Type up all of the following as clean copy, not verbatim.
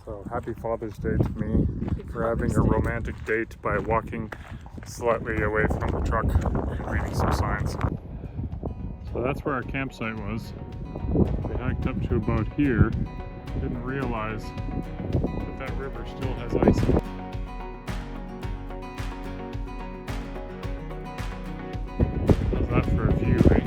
So happy Father's Day to me for having a romantic date by walking slightly away from the truck and reading some signs. So that's where our campsite was. We hiked up to about here. Didn't realize that river still has ice in it. How's that for a view, right?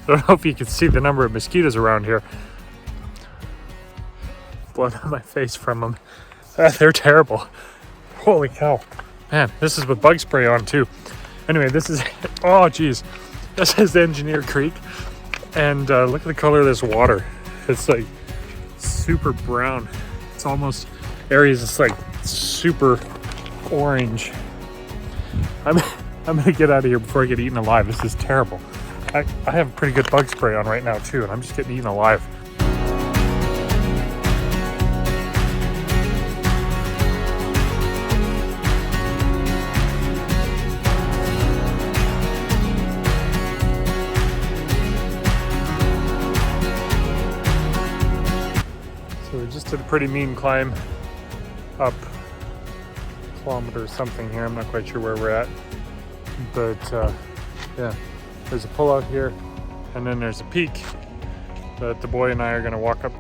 I don't know if you can see the number of mosquitoes around here. Blood on my face from them. They're terrible. Holy cow. Man, this is with bug spray on too. Anyway, this is, oh geez. This is Engineer Creek. And look at the color of this water. It's like super brown. It's almost, areas it's like super orange. I'm gonna get out of here before I get eaten alive. This is terrible. I have pretty good bug spray on right now too, and I'm just getting eaten alive. So we just did a pretty mean climb up a kilometer or something here. I'm not quite sure where we're at, but yeah. There's a pull-out here, and then there's a peak that the boy and I are going to walk up.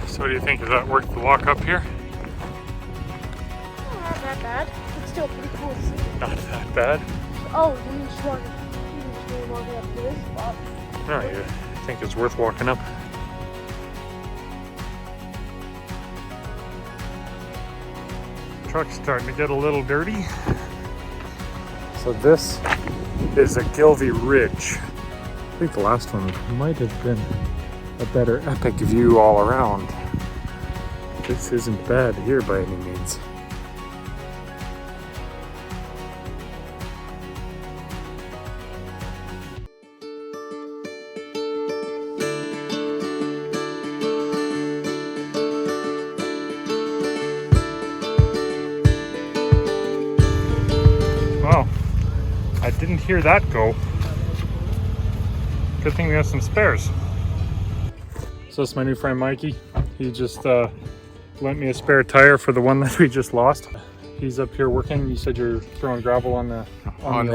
So what do you think? Is that worth the walk up here? Oh, not that bad. It's still pretty cool to see. Not that bad? Oh, you just want to walk up to this spot. No, you think it's worth walking up? Truck's starting to get a little dirty. So this is a Gilvey Ridge. I think the last one might have been a better epic view all around. This isn't bad here by any means. Wow, I didn't hear that go. Good thing we have some spares. So this is my new friend Mikey. He just lent me a spare tire for the one that we just lost. He's up here working. You said you're throwing gravel on the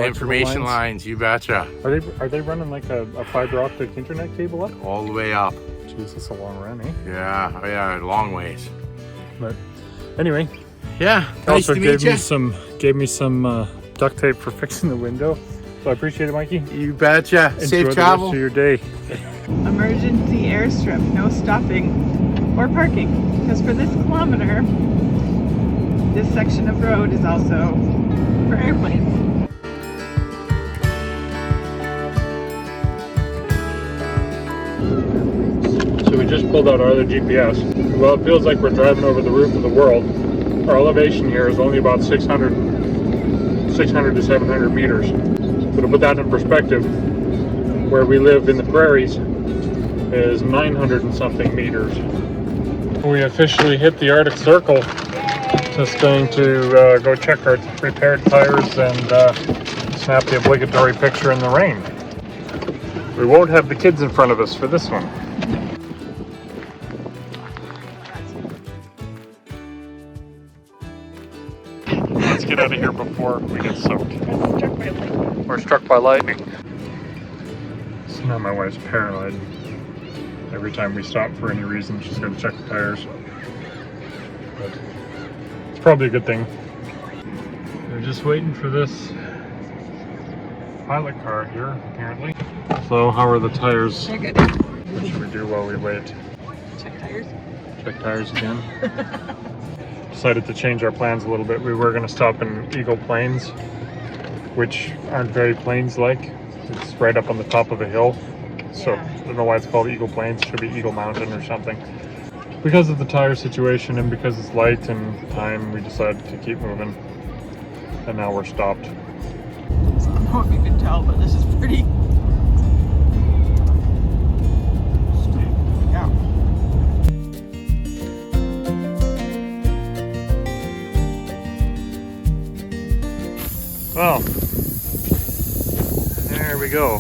information lines. You betcha. Are they running like a fiber optic internet cable up? All the way up. Jeez, that's a long run, eh? Yeah, oh yeah, long ways. But anyway, yeah. Also nice gave me some duct tape for fixing the window. So I appreciate it, Mikey. You betcha. Enjoy Safe the travel. rest of your day. Emergency airstrip, no stopping or parking. Because for this kilometer, this section of road is also for airplanes. So we just pulled out our other GPS. Well, it feels like we're driving over the roof of the world. Our elevation here is only about 600 to 700 meters. So to put that in perspective, where we live in the prairies is 900 and something meters. We officially hit the Arctic Circle. Just going to go check our repaired tires and snap the obligatory picture in the rain. We won't have the kids in front of us for this one. Let's get out of here before we get soaked. Or struck by lightning. So now my wife's paranoid. Every time we stop for any reason, she's going to check the tires. But it's probably a good thing. We're just waiting for this pilot car here, apparently. So how are the tires? They're good. What should we do while we wait? Check tires. Check tires again. Decided to change our plans a little bit. We were going to stop in Eagle Plains which aren't very plains-like. It's right up on the top of a hill. So Yeah. I don't know why it's called Eagle Plains. It should be Eagle Mountain or something. Because of the tire situation and because it's light and time, we decided to keep moving. And now we're stopped. So I don't know if you can tell, but this is pretty. Yeah. Well, there we go.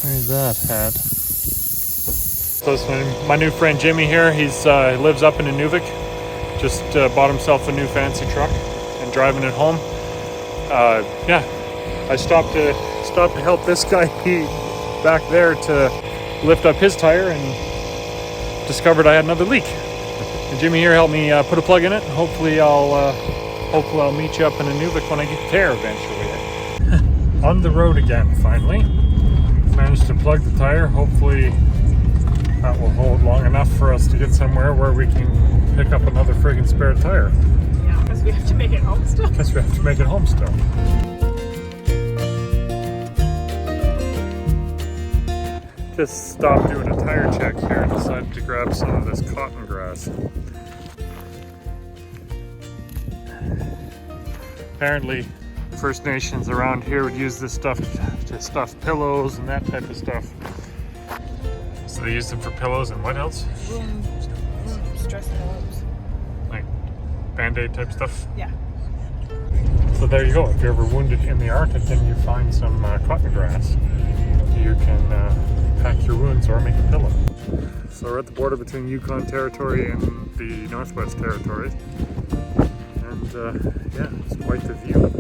There's that hat. So it's my new friend Jimmy here. He's lives up in Inuvik. Just bought himself a new fancy truck and driving it home. Yeah, I stopped to help this guy back there to lift up his tire and discovered I had another leak. And Jimmy here helped me put a plug in it. Hopefully I'll meet you up in Inuvik when I get there eventually. On the road again, finally. Managed to plug the tire. Hopefully that will hold long enough for us to get somewhere where we can pick up another friggin' spare tire. Yeah, because we have to make it home still. Guess we have to make it home still. Just stopped doing a tire check here and decided to grab some of this cotton grass. Apparently, First Nations around here would use this stuff to stuff pillows and that type of stuff. So they use them for pillows and what else? Room stress pillows. Like Band-Aid type stuff? Yeah. So there you go. If you're ever wounded in the Arctic and you find some cotton grass, you can pack your wounds or make a pillow. So we're at the border between Yukon Territory and the Northwest Territories. And yeah, it's quite the view.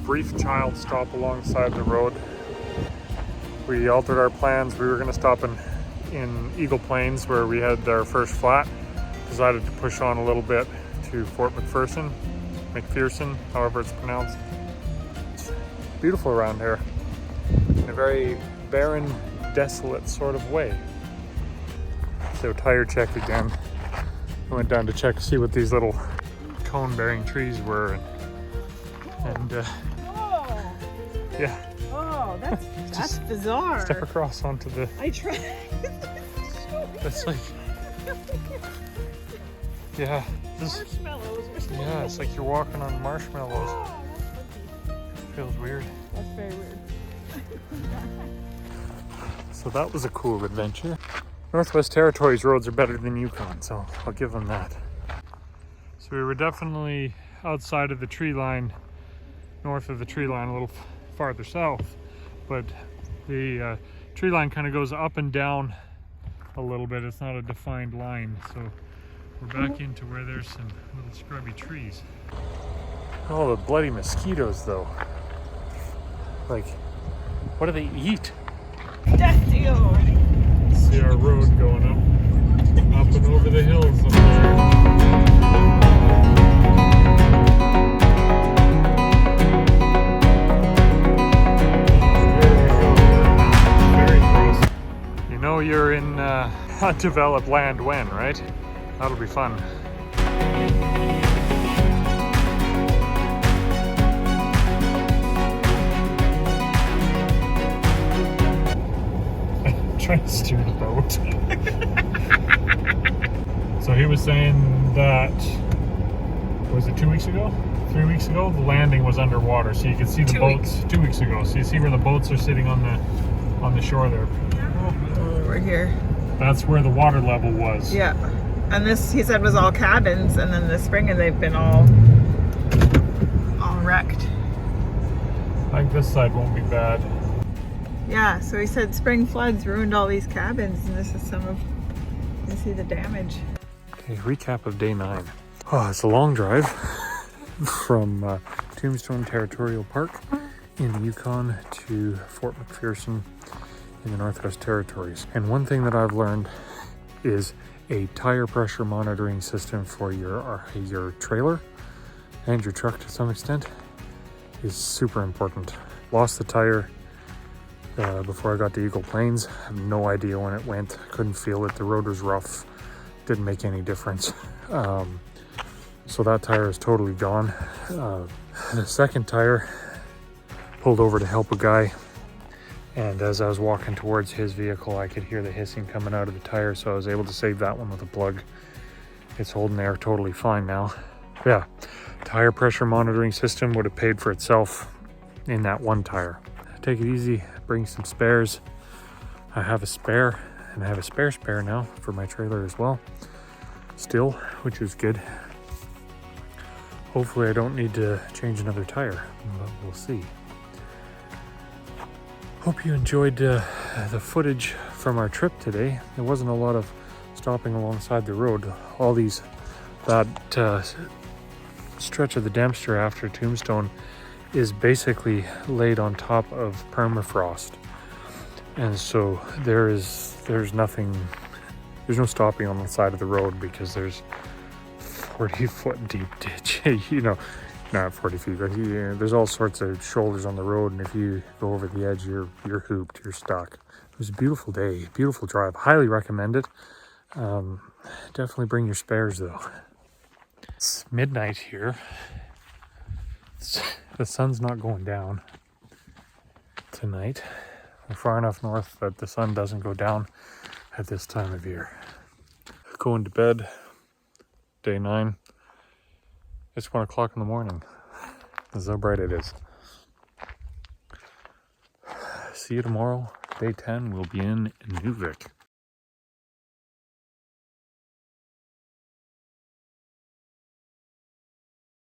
Brief child stop alongside the road. We altered our plans. We were going to stop in Eagle Plains where we had our first flat. Decided to push on a little bit to Fort McPherson, however it's pronounced. It's beautiful around here in a very barren, desolate sort of way. So tire check again. I went down to check to see what these little cone-bearing trees were, and Oh, yeah, Oh, that's bizarre. step across onto the. I tried. It's like, yeah, this. Marshmallows or something. Yeah, it's like you're walking on marshmallows. Oh, that's funny. Feels weird. That's very weird. So that was a cool adventure. Northwest Territories roads are better than Yukon, so I'll give them that. So we were definitely outside of the tree line, north of the tree line, a little farther south, but the tree line kind of goes up and down a little bit. It's not a defined line, so we're back into where there's some little scrubby trees. Oh, the bloody mosquitoes though. Like, what do they eat? Death deal. See our road going up and over the hills up there. You know you're in undeveloped land when, right? That'll be fun. Trying to steer the boat. So he was saying that, was it 2 weeks ago? 3 weeks ago? The landing was underwater, so you could see the 2 boats. 2 weeks ago, so you see where the boats are sitting on the shore there. We're here. That's where the water level was. Yeah. And this, he said, was all cabins, and then this spring and they've been all wrecked. I think this side won't be bad. Yeah, so he said spring floods ruined all these cabins, and this is some of, you see the damage. Okay, recap of day 9. Oh, it's a long drive from Tombstone Territorial Park in the Yukon to Fort McPherson in the Northwest Territories. And one thing that I've learned is a tire pressure monitoring system for your trailer and your truck to some extent is super important. Lost the tire before I got to Eagle Plains. I have no idea when it went. Couldn't feel it. The road was rough. Didn't make any difference. So that tire is totally gone. The second tire, pulled over to help a guy, and as I was walking towards his vehicle, I could hear the hissing coming out of the tire, so I was able to save that one with a plug. It's holding air totally fine now. Yeah, tire pressure monitoring system would have paid for itself in that one tire. Take it easy, bring some spares. I have a spare, and I have a spare now for my trailer as well, still, which is good. Hopefully I don't need to change another tire, but we'll see. Hope you enjoyed the footage from our trip today. There wasn't a lot of stopping alongside the road. That stretch of the Dempster after Tombstone is basically laid on top of permafrost. And so there's no stopping on the side of the road because there's 40-foot deep ditch. You know, not 40 feet, but there's all sorts of shoulders on the road, and if you go over the edge, you're hooped, you're stuck. It was a beautiful day, beautiful drive. Highly recommend it. Definitely bring your spares though. It's midnight here. The sun's not going down tonight. We're far enough north that the sun doesn't go down at this time of year. Going to bed. Day 9. It's 1 o'clock in the morning. That's how bright it is. See you tomorrow. Day 10, we'll be in Nuvik.